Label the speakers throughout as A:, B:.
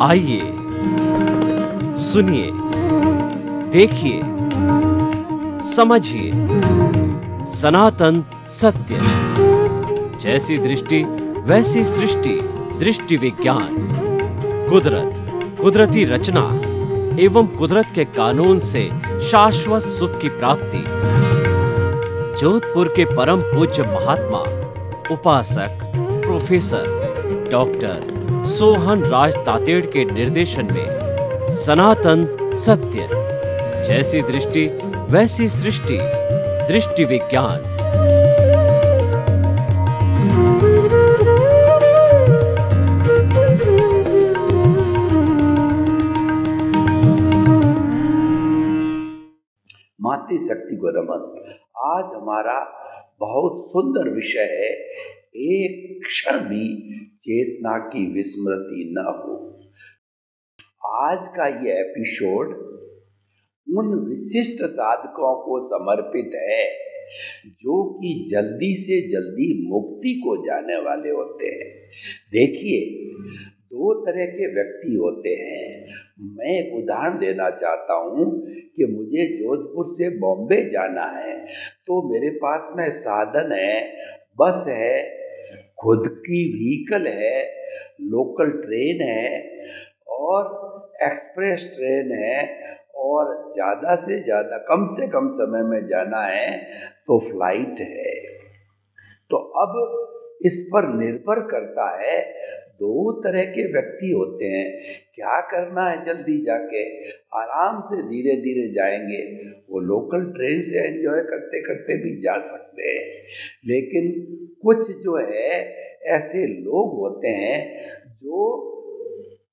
A: आइए, सुनिए, देखिए, समझिए सनातन सत्य। जैसी दृष्टि वैसी सृष्टि, दृष्टि विज्ञान। कुदरत, कुदरती रचना एवं कुदरत के कानून से शाश्वत सुख की प्राप्ति। जोधपुर के परम पूज्य महात्मा उपासक प्रोफेसर डॉक्टर सोहन राज तातेड़ के निर्देशन में सनातन सत्य। जैसी दृष्टि वैसी सृष्टि, दृष्टि विज्ञान।
B: मातृशक्ति को नमन। आज हमारा बहुत सुंदर विषय है, एक क्षण भी चेतना की विस्मृति न हो। आज का ये एपिसोड उन विशिष्ट साधकों को समर्पित है जो कि जल्दी से जल्दी मुक्ति को जाने वाले होते हैं। देखिए, दो तरह के व्यक्ति होते हैं। मैं एक उदाहरण देना चाहता हूँ कि मुझे जोधपुर से बॉम्बे जाना है, तो मेरे पास में साधन है, बस है, खुद की व्हीकल है, लोकल ट्रेन है और एक्सप्रेस ट्रेन है, और ज़्यादा से ज़्यादा कम से कम समय में जाना है तो फ्लाइट है। तो अब इस पर निर्भर करता है, दो तरह के व्यक्ति होते हैं। क्या करना है, जल्दी जाके आराम से धीरे धीरे जाएंगे, वो लोकल ट्रेन से एंजॉय करते करते भी जा सकते हैं। लेकिन कुछ जो है ऐसे लोग होते हैं जो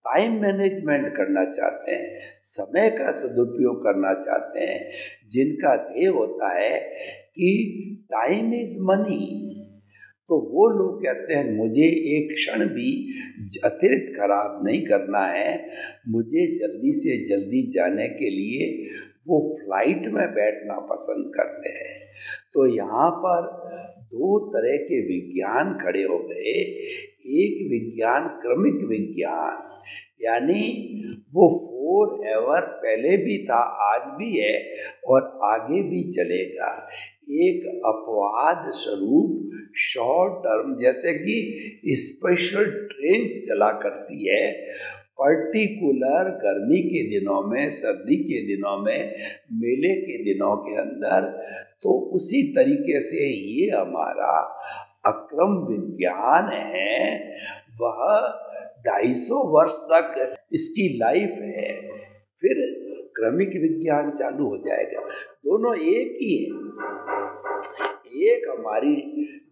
B: टाइम मैनेजमेंट करना चाहते हैं, समय का सदुपयोग करना चाहते हैं, जिनका ध्येय होता है कि टाइम इज मनी। तो वो लोग कहते हैं मुझे एक क्षण भी अतिरिक्त खराब नहीं करना है, मुझे जल्दी से जल्दी जाने के लिए वो फ्लाइट में बैठना पसंद करते हैं। तो यहाँ पर दो तरह के विज्ञान खड़े हो गए। एक विज्ञान क्रमिक विज्ञान, यानी वो फॉर एवर पहले भी था, आज भी है और आगे भी चलेगा। एक अपवाद स्वरूप शॉर्ट टर्म, जैसे कि स्पेशल ट्रेन चला करती है पर्टिकुलर गर्मी के दिनों में, सर्दी के दिनों में, मेले के दिनों के अंदर। तो उसी तरीके से ये हमारा अक्रम विज्ञान है, वह 250 वर्ष तक इसकी लाइफ है, फिर क्रमिक विज्ञान चालू हो जाएगा। दोनों एक ही है। एक हमारी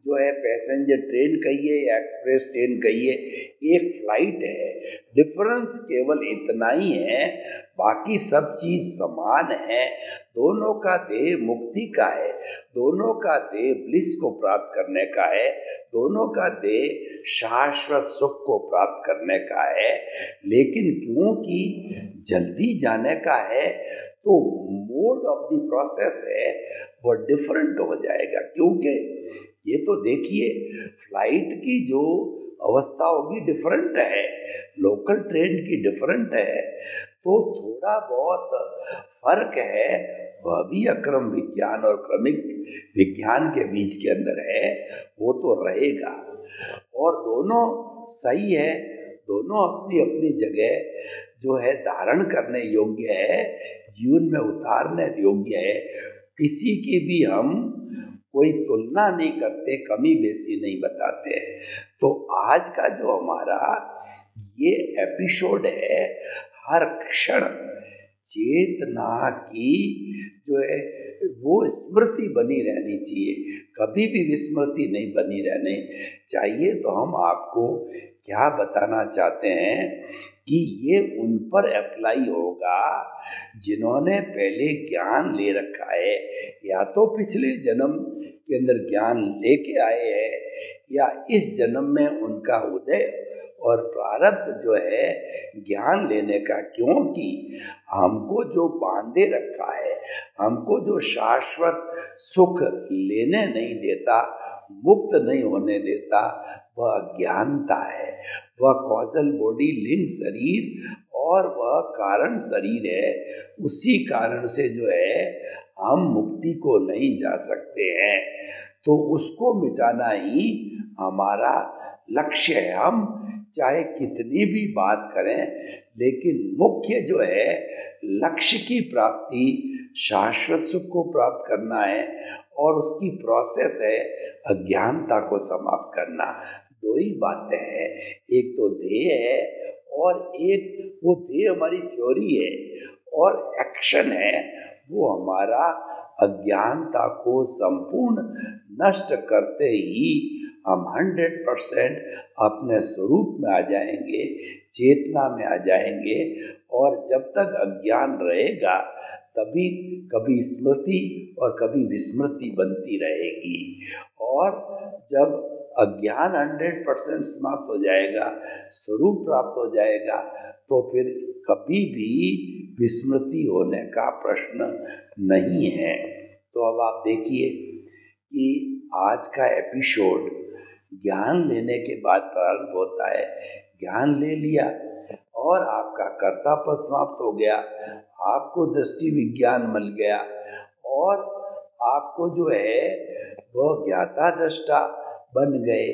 B: जो है पैसेंजर ट्रेन कहिए या एक्सप्रेस ट्रेन कहिए, एक फ्लाइट है। डिफरेंस केवल इतना ही है, बाकी सब चीज़ समान है। दोनों का ध्येय मुक्ति का है, दोनों का ध्येय ब्लिस को प्राप्त करने का है, दोनों का ध्येय शाश्वत सुख को प्राप्त करने का है। लेकिन क्योंकि जल्दी जाने का है, तो मोड ऑफ द प्रोसेस है वो डिफरेंट हो जाएगा। क्योंकि ये तो देखिए, फ्लाइट की जो अवस्था होगी डिफरेंट है, लोकल ट्रेन की डिफरेंट है, तो थोड़ा बहुत फर्क है, वह भी अक्रम विज्ञान और क्रमिक विज्ञान के बीच के अंदर है, वो तो रहेगा। और दोनों सही है, दोनों अपनी अपनी जगह जो है धारण करने योग्य है, जीवन में उतारने योग्य है। किसी की भी हम कोई तुलना नहीं करते, कमी बेसी नहीं बताते हैं। तो आज का जो हमारा ये एपिसोड है, हर क्षण चेतना की जो है वो स्मृति बनी रहनी चाहिए, कभी भी विस्मृति नहीं बनी रहनी चाहिए। तो हम आपको क्या बताना चाहते हैं कि ये उन पर अप्लाई होगा जिन्होंने पहले ज्ञान ले रखा है, या तो पिछले जन्म के अंदर ज्ञान लेके आए हैं, या इस जन्म में उनका उदय और प्रारब्ध जो है ज्ञान लेने का। क्योंकि हमको जो बांधे रखा है, हमको जो शाश्वत सुख लेने नहीं देता, मुक्त नहीं होने देता, वह अज्ञानता है, वह कॉजल बॉडी, लिंग शरीर और वह कारण शरीर है। उसी कारण से जो है हम मुक्ति को नहीं जा सकते हैं, तो उसको मिटाना ही हमारा लक्ष्य है। हम चाहे कितनी भी बात करें, लेकिन मुख्य जो है लक्ष्य की प्राप्ति, शाश्वत सुख को प्राप्त करना है, और उसकी प्रोसेस है अज्ञानता को समाप्त करना। दो ही बातें हैं, एक तो ध्येय है और एक वो ध्येय हमारी थ्योरी है, और एक्शन है वो हमारा अज्ञानता को संपूर्ण नष्ट करते ही हम 100% अपने स्वरूप में आ जाएंगे, चेतना में आ जाएंगे। और जब तक अज्ञान रहेगा तभी कभी स्मृति और कभी विस्मृति बनती रहेगी, और जब अज्ञान 100% समाप्त हो जाएगा, स्वरूप प्राप्त हो जाएगा, तो फिर कभी भी विस्मृति होने का प्रश्न नहीं है। तो अब आप देखिए कि आज का एपिसोड ज्ञान लेने के बाद प्रारंभ होता है। ज्ञान ले लिया और आपका कर्तापद समाप्त हो गया, आपको दृष्टि विज्ञान मिल गया, और आपको जो है वह ज्ञाता दृष्टा बन गए,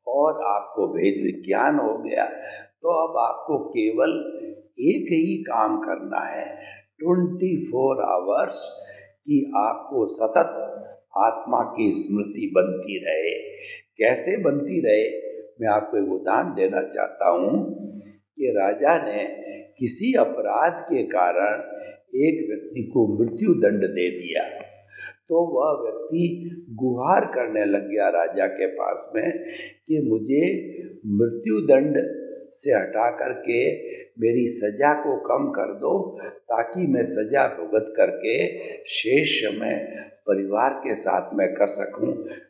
B: और आपको भेद विज्ञान हो गया। तो अब आपको केवल एक ही काम करना है, 24 आवर्स कि आपको सतत आत्मा की स्मृति बनती रहे। कैसे बनती रहे, मैं आपको एक उदाहरण देना चाहता हूँ कि राजा ने किसी अपराध के कारण एक व्यक्ति को मृत्यु दंड दे दिया। तो वह व्यक्ति गुहार करने लग गया राजा के पास में कि मुझे मृत्यु दंड से हटा करके मेरी सजा को कम कर दो, ताकि मैं सजा भुगत करके शेष समय परिवार के साथ में कर सकूं,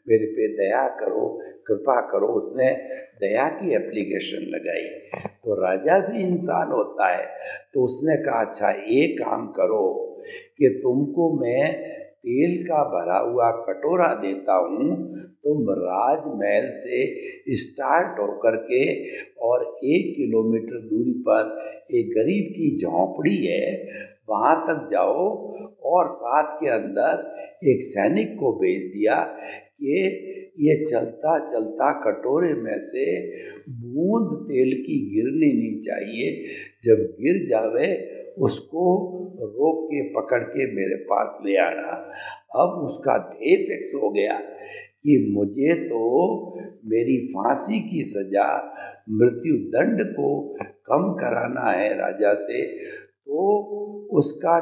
B: मेरे पे दया करो, कृपा करो। उसने दया की एप्लीकेशन लगाई। तो राजा भी इंसान होता है, तो उसने कहा अच्छा एक काम करो कि तुमको मैं तेल का भरा हुआ कटोरा देता हूँ, तुम राजमहल से स्टार्ट होकर के और 1 किलोमीटर दूरी पर एक गरीब की झोंपड़ी है, वहाँ तक जाओ, और साथ के अंदर एक सैनिक को भेज दिया कि ये चलता चलता कटोरे में से बूंद तेल की गिरनी नहीं चाहिए, जब गिर जावे उसको रोक के पकड़ के मेरे पास ले आना। अब उसका ध्येय फिक्स हो गया कि मुझे तो मेरी फांसी की सजा, मृत्यु दंड को कम कराना है राजा से। तो उसका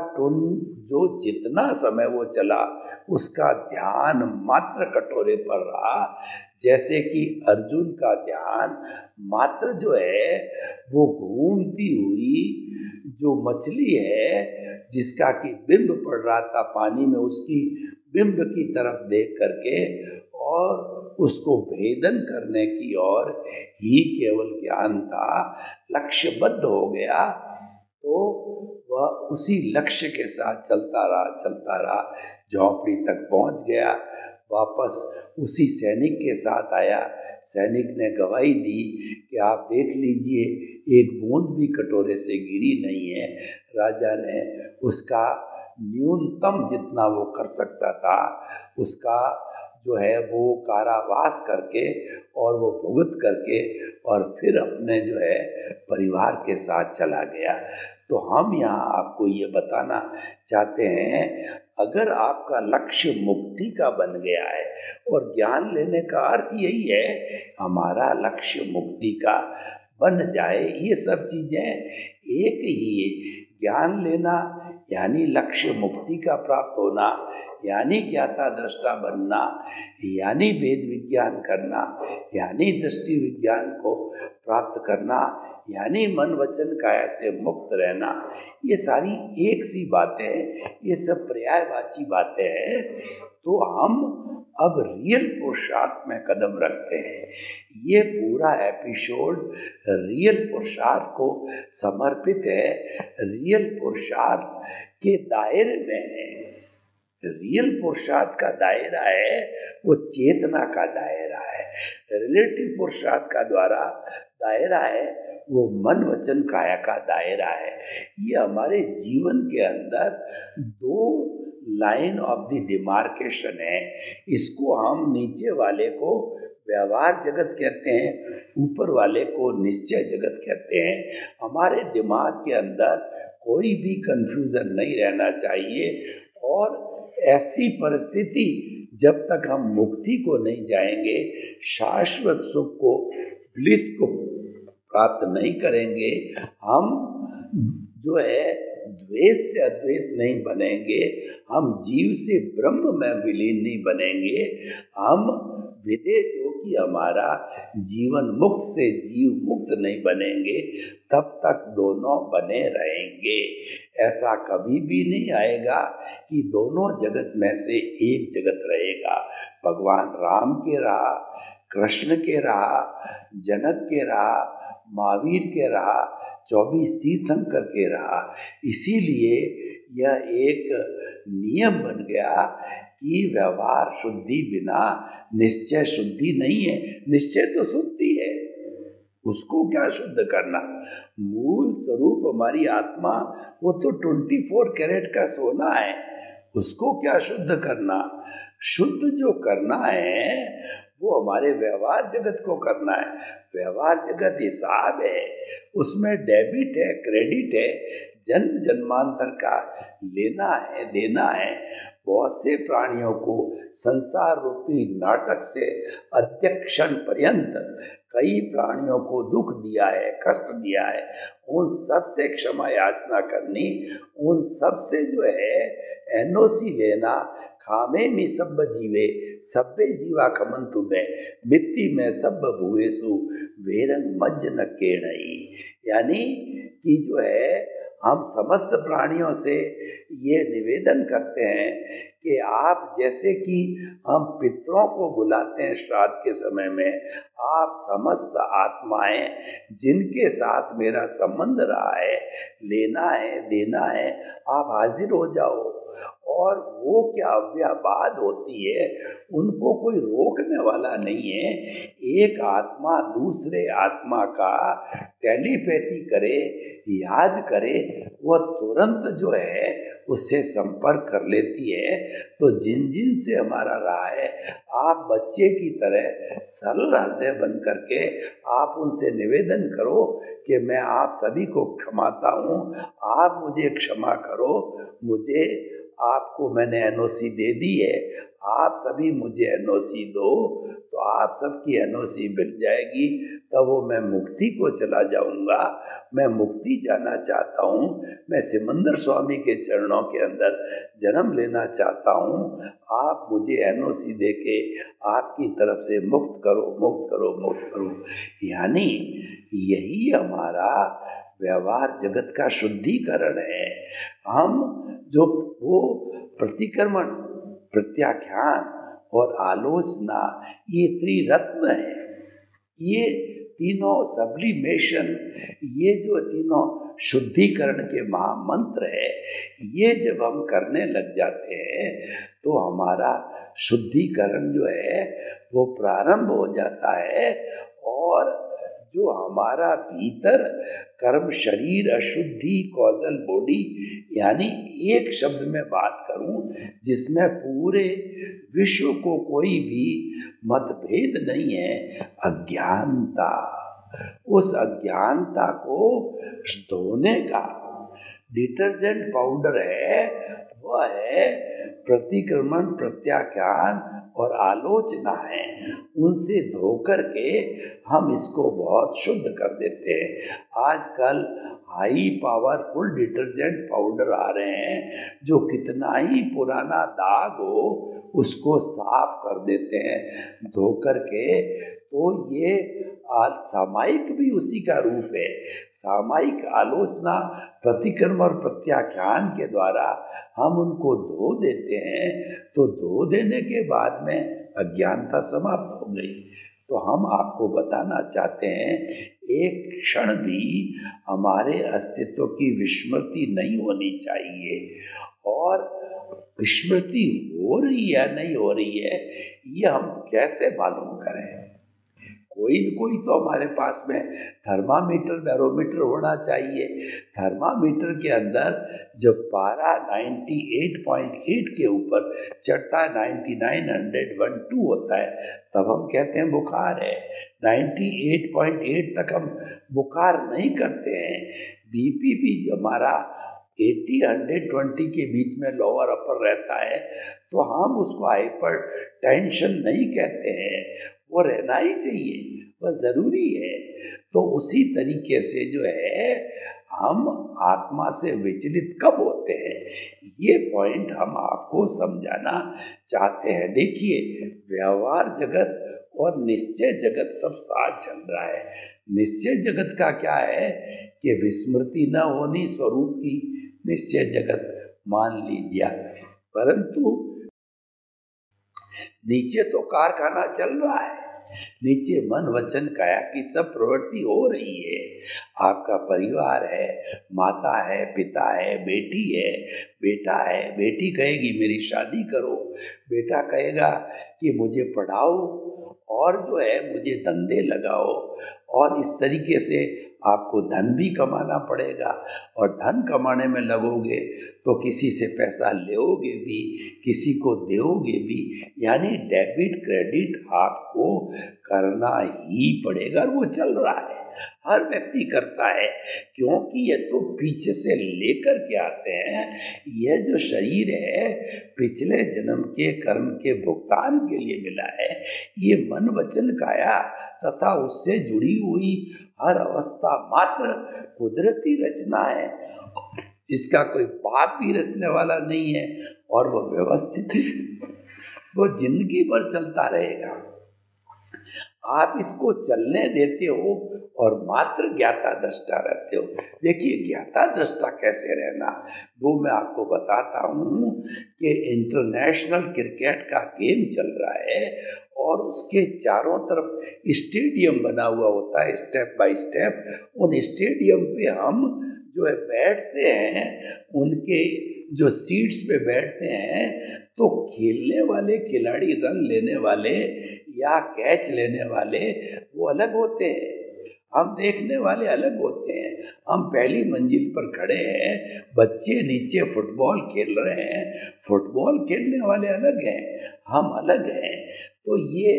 B: जो जितना समय वो चला, उसका ध्यान मात्र कटोरे पर रहा, जैसे कि अर्जुन का ध्यान मात्र जो है वो घूमती हुई जो मछली है, जिसका कि बिंब पड़ रहा था पानी में, उसकी बिंब की तरफ देख करके और उसको भेदन करने की ओर ही केवल ज्ञान था। लक्ष्यबद्ध हो गया तो वह उसी लक्ष्य के साथ चलता रहा, झोंपड़ी तक पहुंच गया, वापस उसी सैनिक के साथ आया। सैनिक ने गवाही दी कि आप देख लीजिए, एक बूंद भी कटोरे से गिरी नहीं है। राजा ने उसका न्यूनतम जितना वो कर सकता था, उसका जो है वो कारावास करके और वो भुगत करके और फिर अपने जो है परिवार के साथ चला गया। तो हम यहाँ आपको ये बताना चाहते हैं, अगर आपका लक्ष्य मुक्ति का बन गया है, और ज्ञान लेने का अर्थ यही है हमारा लक्ष्य मुक्ति का बन जाए, ये सब चीज़ें एक ही है। ज्ञान लेना यानी लक्ष्य मुक्ति का प्राप्त होना, यानी ज्ञाता दृष्टा बनना, यानी वेद विज्ञान करना, यानी दृष्टि विज्ञान को प्राप्त करना, यानी मन वचन काया से मुक्त रहना। ये सारी एक सी बातें हैं, ये सब पर्यायवाची बातें हैं। तो हम अब रियल पुरुषार्थ में कदम रखते हैं। ये पूरा एपिसोड रियल पुरुषार्थ को समर्पित है, रियल पुरुषार्थ के दायरे में है। रियल पुरुषार्थ का दायरा है वो चेतना का दायरा है। रिलेटिव पुरुषार्थ का द्वारा दायरा है वो मन वचन काया का दायरा है। ये हमारे जीवन के अंदर दो लाइन ऑफ द डिमार्केशन है। इसको हम नीचे वाले को व्यवहार जगत कहते हैं, ऊपर वाले को निश्चय जगत कहते हैं। हमारे दिमाग के अंदर कोई भी कंफ्यूजन नहीं रहना चाहिए। और ऐसी परिस्थिति जब तक हम मुक्ति को नहीं जाएंगे, शाश्वत सुख को, ब्लिस को प्राप्त नहीं करेंगे, हम जो है द्वैत से अद्वैत नहीं बनेंगे, हम जीव से ब्रह्म में विलीन नहीं बनेंगे, हम विदे जो कि हमारा जीवन मुक्त से जीव मुक्त नहीं बनेंगे, तब तक दोनों बने रहेंगे। ऐसा कभी भी नहीं आएगा कि दोनों जगत में से एक जगत रहेगा। भगवान राम के रहा, कृष्ण के रहा, जनक के रहा, महावीर के रहा, 24 तीर्थंकर के रहा। इसीलिए यह एक नियम बन गया कि व्यवहार शुद्धि बिना निश्चय शुद्धि नहीं है। निश्चय तो शुद्धि है, उसको क्या शुद्ध करना। मूल स्वरूप हमारी आत्मा वो तो 24 कैरेट का सोना है, उसको क्या शुद्ध करना। शुद्ध जो करना है वो हमारे व्यवहार जगत को करना है। व्यवहार जगत हिसाब है, उसमें डेबिट है, क्रेडिट है, जन्म जन्मांतर का लेना है, देना है। बहुत से प्राणियों को संसार रूपी नाटक से अध्यक्षण पर्यंत कई प्राणियों को दुख दिया है, कष्ट दिया है। उन सब से क्षमा याचना करनी, उन सब से जो है एनओसी लेना। खामे में सब जीवे सब्बे जीवा खमंतु में मिट्टी में सब भुएसु वेरंग मज्ज न केणई। यानी कि जो है हम समस्त प्राणियों से ये निवेदन करते हैं कि आप जैसे कि हम पितरों को बुलाते हैं श्राद्ध के समय में, आप समस्त आत्माएं जिनके साथ मेरा संबंध रहा है, लेना है, देना है, आप हाजिर हो जाओ। और वो क्या अव्याबाद होती है, उनको कोई रोकने वाला नहीं है। एक आत्मा दूसरे आत्मा का टेलीपैथी करे, याद करे, वह तुरंत जो है उससे संपर्क कर लेती है। तो जिन जिन से हमारा रहा है, आप बच्चे की तरह सरल हृदय बन करके आप उनसे निवेदन करो कि मैं आप सभी को क्षमाता हूँ, आप मुझे क्षमा करो, मुझे आपको मैंने एनओसी दे दी है, आप सभी मुझे एनओसी दो, तो आप सबकी एनओसी मिल जाएगी। तब वो मैं मुक्ति को चला जाऊंगा। मैं मुक्ति जाना चाहता हूँ, मैं सिमंदर स्वामी के चरणों के अंदर जन्म लेना चाहता हूँ। आप मुझे एनओसी दे के आपकी तरफ से मुक्त करो, मुक्त करो, मुक्त करो। यानी यही हमारा व्यवहार जगत का शुद्धिकरण है। हम जो वो प्रतिक्रमण, प्रत्याख्यान और आलोचना, ये त्रिरत्न है, ये तीनों सब्लिमेशन, ये जो तीनों शुद्धिकरण के महामंत्र है, ये जब हम करने लग जाते हैं तो हमारा शुद्धिकरण जो है वो प्रारंभ हो जाता है। और जो हमारा भीतर कर्म शरीर अशुद्धि कॉजल बॉडी, यानी एक शब्द में बात करूं जिसमें पूरे विश्व को कोई भी मतभेद नहीं है, अज्ञानता। उस अज्ञानता को धोने का डिटर्जेंट पाउडर है, वह है प्रतिक्रमण, प्रत्याख्यान और आलोचना है। उनसे धो करके हम इसको बहुत शुद्ध कर देते हैं। आजकल हाई पावरफुल डिटर्जेंट पाउडर आ रहे हैं जो कितना ही पुराना दाग हो उसको साफ कर देते हैं धो करके। तो ये सामायिक भी उसी का रूप है। सामायिक आलोचना, प्रतिक्रमण और प्रत्याख्यान के द्वारा हम उनको धो देते हैं। तो धो देने के बाद में अज्ञानता समाप्त हो गई। तो हम आपको बताना चाहते हैं, एक क्षण भी हमारे अस्तित्व की विस्मृति नहीं होनी चाहिए। और विस्मृति हो रही है नहीं हो रही है, ये हम कैसे मालूम करें? कोई न कोई तो हमारे पास में थर्मामीटर बैरोमीटर होना चाहिए। थर्मामीटर के अंदर जब पारा 98.8 के ऊपर चढ़ता है, 99, 102 होता है, तब हम कहते हैं बुखार है। 98.8 तक हम बुखार नहीं करते हैं। बीपी भी हमारा 80, 120 के बीच में लोअर अपर रहता है, तो हम उसको हाइपर टेंशन नहीं कहते हैं। वो रहना ही चाहिए, वह ज़रूरी है। तो उसी तरीके से जो है हम आत्मा से विचलित कब होते हैं, ये पॉइंट हम आपको समझाना चाहते हैं। देखिए, व्यवहार जगत और निश्चय जगत सब साथ चल रहा है। निश्चय जगत का क्या है कि विस्मृति न होनी स्वरूप की निश्चय जगत मान लीजिए, परंतु नीचे तो कारखाना चल रहा है। नीचे मन वचन काया की सब प्रवृत्ति हो रही है। आपका परिवार है, माता है, पिता है, बेटी है, बेटा है। बेटी कहेगी मेरी शादी करो, बेटा कहेगा कि मुझे पढ़ाओ और जो है मुझे धंधे लगाओ। और इस तरीके से आपको धन भी कमाना पड़ेगा, और धन कमाने में लगोगे तो किसी से पैसा लोगे भी, किसी को दोगे भी, यानी डेबिट क्रेडिट आपको करना ही पड़ेगा। और वो चल रहा है, हर व्यक्ति करता है, क्योंकि ये तो पीछे से लेकर के आते हैं। यह जो शरीर है पिछले जन्म के कर्म के भुगतान के लिए मिला है। ये मन वचन काया तथा उससे जुड़ी हुई हर अवस्था मात्र कुदरती रचना है, जिसका कोई बाप भी रचने वाला नहीं है, और वो व्यवस्थित है, वो जिंदगी भर चलता रहेगा। आप इसको चलने देते हो और मात्र ज्ञाता दृष्टा रहते हो। देखिए, ज्ञाता दृष्टा कैसे रहना, वो मैं आपको बताता हूँ कि इंटरनेशनल क्रिकेट का गेम चल रहा है और उसके चारों तरफ स्टेडियम बना हुआ होता है, स्टेप बाय स्टेप। उन स्टेडियम पे हम जो है बैठते हैं, उनके जो सीट्स पे बैठते हैं, तो खेलने वाले खिलाड़ी, रन लेने वाले या कैच लेने वाले वो अलग होते हैं, हम देखने वाले अलग होते हैं। हम पहली मंजिल पर खड़े हैं, बच्चे नीचे फुटबॉल खेल रहे हैं, फुटबॉल खेलने वाले अलग हैं, हम अलग हैं। तो ये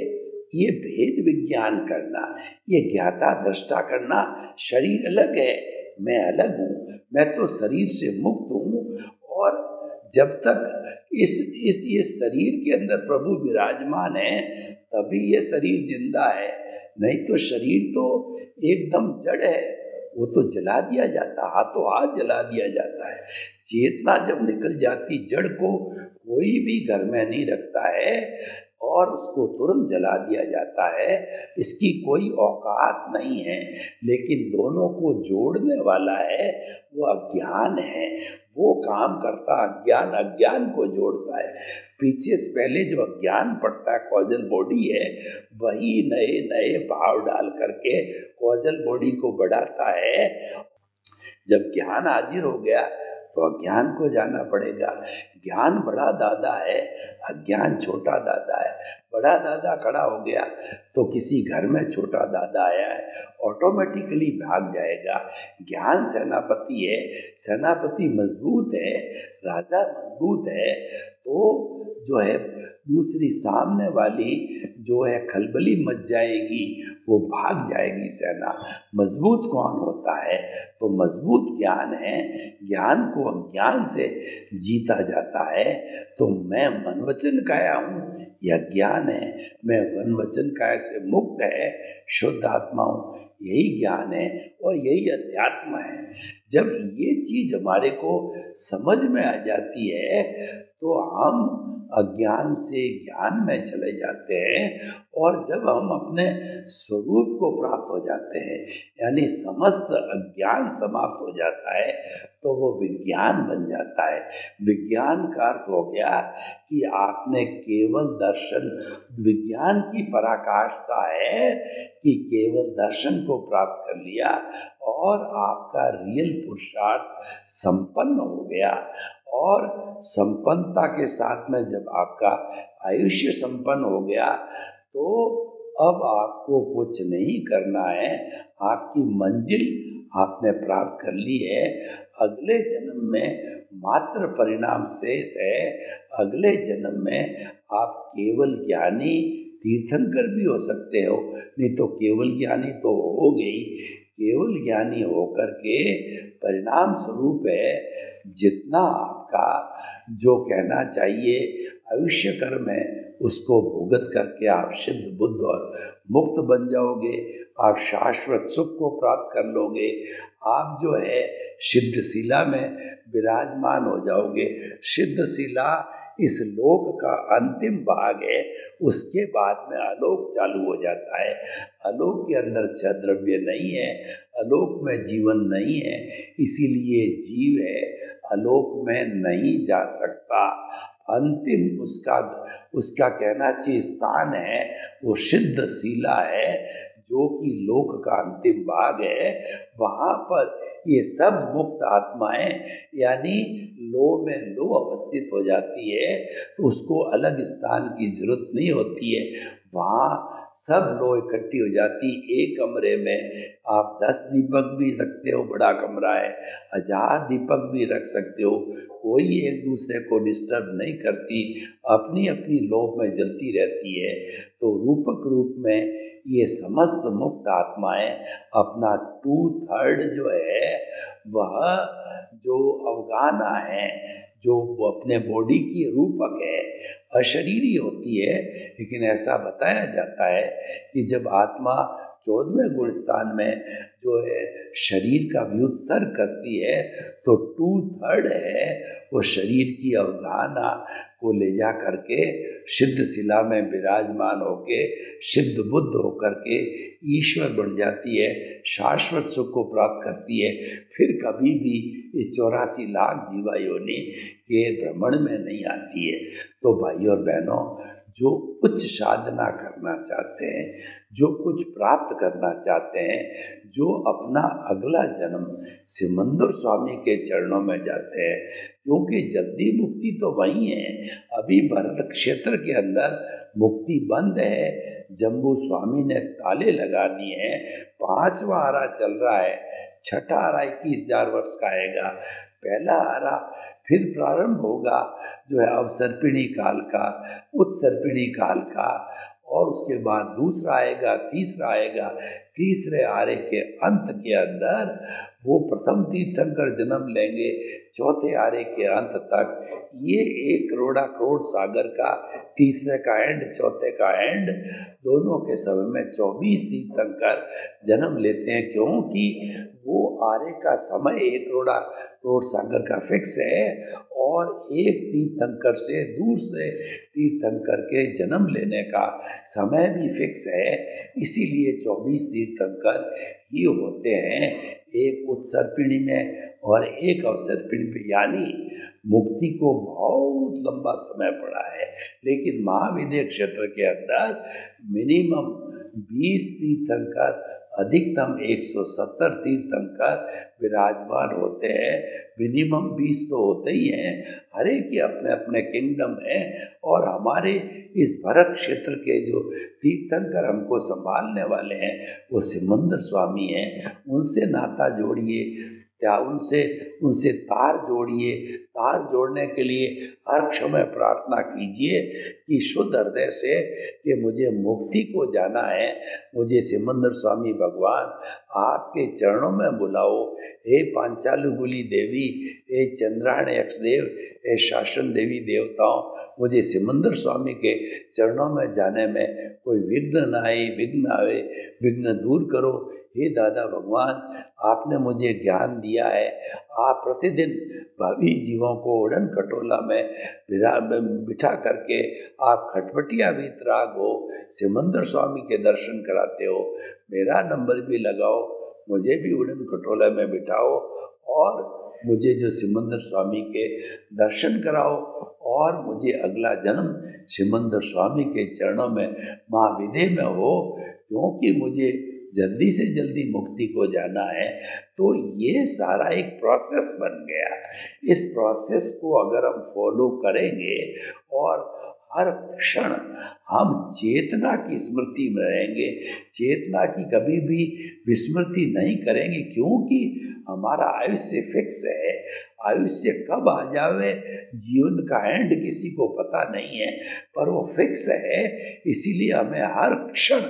B: भेद विज्ञान करना, ये ज्ञाता दृष्टा करना, शरीर अलग है, मैं अलग हूँ, मैं तो शरीर से मुक्त हूँ। और जब तक ये शरीर के अंदर प्रभु विराजमान है, तभी ये शरीर जिंदा है, नहीं तो शरीर तो एकदम जड़ है, वो तो जला दिया जाता, हाथों हाथ जला दिया जाता है। चेतना जब निकल जाती, जड़ को कोई भी घर में नहीं रखता है और उसको तुरंत जला दिया जाता है, इसकी कोई औकात नहीं है। लेकिन दोनों को जोड़ने वाला है वो अज्ञान है, वो काम करता अज्ञान, अज्ञान को जोड़ता है। पीछे से पहले जो अज्ञान पड़ता है, कॉजल बॉडी है, वही नए नए भाव डाल करके कॉजल बॉडी को बढ़ाता है। जब ज्ञान हाजिर हो गया तो अज्ञान को जाना पड़ेगा। ज्ञान बड़ा दादा है, अज्ञान छोटा दादा है। बड़ा दादा खड़ा हो गया तो किसी घर में छोटा दादा आया है, ऑटोमेटिकली भाग जाएगा। ज्ञान सेनापति है, सेनापति मजबूत है, राजा मजबूत है, तो जो है दूसरी सामने वाली जो है खलबली मच जाएगी, वो भाग जाएगी सेना। मजबूत कौन होता है? तो मजबूत ज्ञान है। ज्ञान को अज्ञान से जीता जाता है। तो मैं मन वचन काया हूँ, यह ज्ञान है। मैं मन वचन काया से मुक्त है, शुद्ध आत्मा हूँ, यही ज्ञान है और यही अध्यात्म है। जब ये चीज हमारे को समझ में आ जाती है तो हम अज्ञान से ज्ञान में चले जाते हैं, और जब हम अपने स्वरूप को प्राप्त हो जाते हैं, यानी समस्त अज्ञान समाप्त हो जाता है, तो वो विज्ञान बन जाता है। विज्ञान का अर्थ हो गया कि आपने केवल दर्शन, विज्ञान की पराकाष्ठा है कि केवल दर्शन को प्राप्त कर लिया और आपका रियल पुरुषार्थ संपन्न हो गया। और संपन्नता के साथ में जब आपका आयुष्य संपन्न हो गया तो अब आपको कुछ नहीं करना है, आपकी मंजिल आपने प्राप्त कर ली है। अगले जन्म में मात्र परिणाम शेष है। अगले जन्म में आप केवल ज्ञानी तीर्थंकर भी हो सकते हो, नहीं तो केवल ज्ञानी तो हो गई। केवल ज्ञानी होकर के परिणाम स्वरूप है जितना आपका जो कहना चाहिए आयुष्य कर्म है उसको भुगत करके आप सिद्ध बुद्ध और मुक्त बन जाओगे। आप शाश्वत सुख को प्राप्त कर लोगे। आप जो है सिद्धशिला में विराजमान हो जाओगे। सिद्धशिला इस लोक का अंतिम भाग है, उसके बाद में आलोक चालू हो जाता है। आलोक के अंदर छह द्रव्य नहीं है, आलोक में जीवन नहीं है, इसीलिए जीव है आलोक में नहीं जा सकता। अंतिम उसका कहना चाहिए स्थान है वो सिद्धशिला है, जो कि लोक का अंतिम भाग है। वहाँ पर ये सब मुक्त आत्माएं यानी लो में लो अवस्थित हो जाती है, तो उसको अलग स्थान की जरूरत नहीं होती है। वहाँ सब लो इकट्ठी हो जाती। एक कमरे में आप 10 दीपक भी रखते हो, बड़ा कमरा है, 1000 दीपक भी रख सकते हो, कोई एक दूसरे को डिस्टर्ब नहीं करती, अपनी अपनी लो में जलती रहती है। तो रूपक रूप में ये समस्त मुक्त आत्माएं अपना 2/3 जो है वह जो अवगाना है, जो अपने बॉडी की रूपक है, अशरीरी होती है। लेकिन ऐसा बताया जाता है कि जब आत्मा 14वें गुण स्थान में जो है शरीर का व्युत्सर्ग करती है तो 2/3 है वो शरीर की अवधारणा को ले जा करके सिद्धशिला में विराजमान होके सिद्ध बुद्ध होकर के ईश्वर बन जाती है, शाश्वत सुख को प्राप्त करती है। फिर कभी भी इस 84 लाख जीवा योनि के भ्रमण में नहीं आती है। तो भाई और बहनों, जो उच्च साधना करना चाहते हैं, जो कुछ प्राप्त करना चाहते हैं, जो अपना अगला जन्म सिमंदर स्वामी के चरणों में जाते हैं, क्योंकि जल्दी मुक्ति तो वही है। अभी भरत क्षेत्र के अंदर मुक्ति बंद है, जम्बू स्वामी ने ताले लगा दिए हैं। 5वां आरा चल रहा है, 6ठा आरा 21,000 वर्ष का आएगा, पहला आरा फिर प्रारंभ होगा जो है अवसर्पिणी काल का, उत्सर्पिणी काल का, और उसके बाद दूसरा आएगा, तीसरा आएगा। तीसरे आरे के अंत के अंदर वो प्रथम तीर्थंकर जन्म लेंगे, चौथे आरे के अंत तक। ये 1 करोड़ सागर का तीसरे का एंड, चौथे का एंड, दोनों के समय में 24 तीर्थंकर जन्म लेते हैं, क्योंकि वो आरे का समय 1 करोड़ सागर का फिक्स है और एक तीर्थंकर से दूर से तीर्थंकर के जन्म लेने का समय भी फिक्स है। इसीलिए 24 तीर्थंकर ही होते हैं, एक उत्सर्पिणी में और एक अवसर्पिणी में, यानी मुक्ति को बहुत लंबा समय पड़ा है। लेकिन महाविद्य क्षेत्र के अंदर मिनिमम 20 तीर्थंकर, अधिकतम 170 तीर्थंकर विराजमान होते हैं। मिनिमम 20 तो होते ही हैं, हर एक के अपने अपने किंगडम हैं। और हमारे इस भरत क्षेत्र के जो तीर्थंकर हमको संभालने वाले हैं वो सिमंदर स्वामी हैं। उनसे नाता जोड़िए, या उनसे तार जोड़िए। तार जोड़ने के लिए हर समय प्रार्थना कीजिए कि शुद्ध हृदय से कि मुझे मुक्ति को जाना है, मुझे सिमंदर स्वामी भगवान आपके चरणों में बुलाओ। हे पांचालुगुली देवी, हे चंद्रायण यक्षदेव, हे शासन देवी देवताओं, मुझे सिमंदर स्वामी के चरणों में जाने में कोई विघ्न न आए, विघ्न आवे, विघ्न दूर करो। हे दादा भगवान, आपने मुझे ज्ञान दिया है, आप प्रतिदिन भावी जीवों को उड़न खटोला में बिठा करके आप खटपटिया वीतराग हो, सिमंदर स्वामी के दर्शन कराते हो। मेरा नंबर भी लगाओ, मुझे भी उड़न खटोला में बिठाओ और मुझे जो सिमंदर स्वामी के दर्शन कराओ, और मुझे अगला जन्म सिमंदर स्वामी के चरणों में महाविदे में हो, क्योंकि मुझे जल्दी से जल्दी मुक्ति को जाना है, तो ये सारा एक प्रोसेस बन गया। इस प्रोसेस को अगर हम फॉलो करेंगे और हर क्षण हम चेतना की स्मृति में रहेंगे, चेतना की कभी भी विस्मृति नहीं करेंगे, क्योंकि हमारा आयुष्य फिक्स है। आयुष्य कब आ जावे जीवन का एंड किसी को पता नहीं है, पर वो फिक्स है। इसीलिए हमें हर क्षण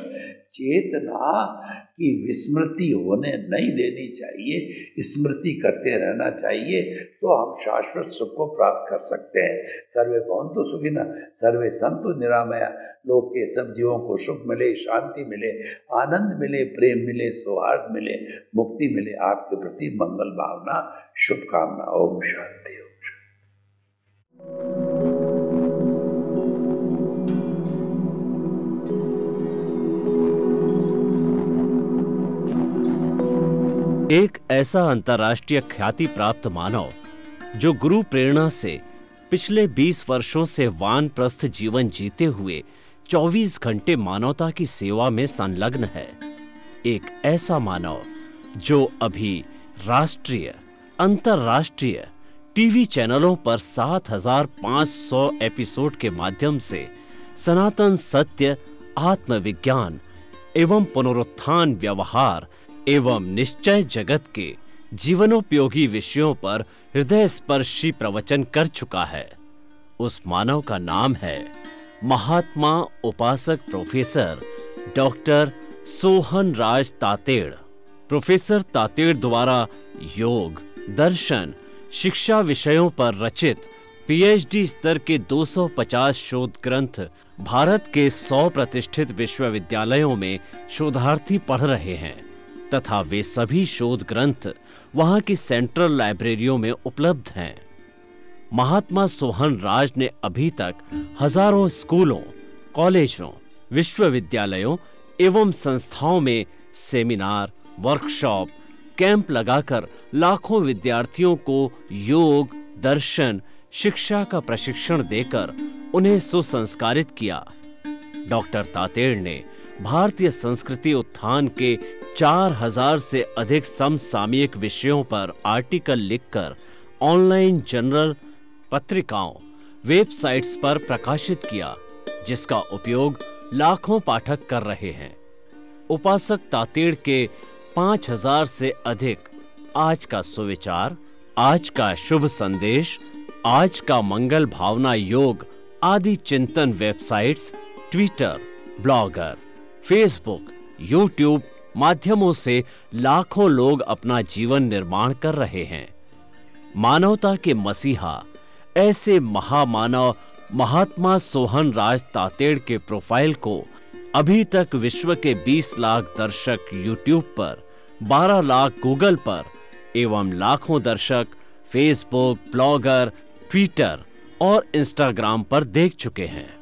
B: चेतना की विस्मृति होने नहीं देनी चाहिए, स्मृति करते रहना चाहिए, तो हम शाश्वत सुख को प्राप्त कर सकते हैं। सर्वे भवन्तु सुखिनः, सर्वे सन्तु निरामया। लोक के सब जीवों को सुख मिले, शांति मिले, आनंद मिले, प्रेम मिले, सौहार्द मिले, मुक्ति मिले। आपके प्रति मंगल भावना, शुभकामना। ओम शांति।
A: एक ऐसा अंतर्राष्ट्रीय ख्याति प्राप्त मानव जो गुरु प्रेरणा से पिछले 20 वर्षों से वानप्रस्थ जीवन जीते हुए 24 घंटे मानवता की सेवा में संलग्न है। एक ऐसा मानव जो अभी राष्ट्रीय, अंतर्राष्ट्रीय टीवी चैनलों पर 7,500 एपिसोड के माध्यम से सनातन सत्य, आत्मविज्ञान एवं पुनरुत्थान, व्यवहार एवं निश्चय जगत के जीवनोपयोगी विषयों पर हृदय स्पर्शी प्रवचन कर चुका है। उस मानव का नाम है महात्मा उपासक प्रोफेसर डॉक्टर सोहन राज तातेड़। प्रोफेसर तातेड़ द्वारा योग, दर्शन, शिक्षा विषयों पर रचित पीएचडी स्तर के 250 शोध ग्रंथ भारत के 100 प्रतिष्ठित विश्वविद्यालयों में शोधार्थी पढ़ रहे हैं तथा वे सभी शोध ग्रंथ वहां की सेंट्रल लाइब्रेरियों में उपलब्ध हैं। महात्मा सोहन राज ने अभी तक हजारों स्कूलों, कॉलेजों, विश्वविद्यालयों एवं संस्थाओं में सेमिनार, वर्कशॉप, कैंप लगाकर लाखों विद्यार्थियों को योग, दर्शन, शिक्षा का प्रशिक्षण देकर उन्हें सुसंस्कारित किया। डॉक्टर तातेड़ ने भारतीय संस्कृति उत्थान के 4000 से अधिक समसामयिक विषयों पर आर्टिकल लिखकर ऑनलाइन जर्नल, पत्रिकाओं, वेबसाइट्स पर प्रकाशित किया, जिसका उपयोग लाखों पाठक कर रहे हैं। उपासक तातेड़ के 5000 से अधिक आज का सुविचार, आज का शुभ संदेश, आज का मंगल भावना योग आदि चिंतन websites, Twitter, blogger, Facebook, YouTube माध्यमों से लाखों लोग अपना जीवन निर्माण कर रहे हैं। मानवता के मसीहा ऐसे महामानव महात्मा सोहन राज तातेड़ के प्रोफाइल को अभी तक विश्व के 20 लाख दर्शक यूट्यूब पर, 12 लाख गूगल पर एवं लाखों दर्शक फेसबुक, ब्लॉगर, ट्विटर और इंस्टाग्राम पर देख चुके हैं।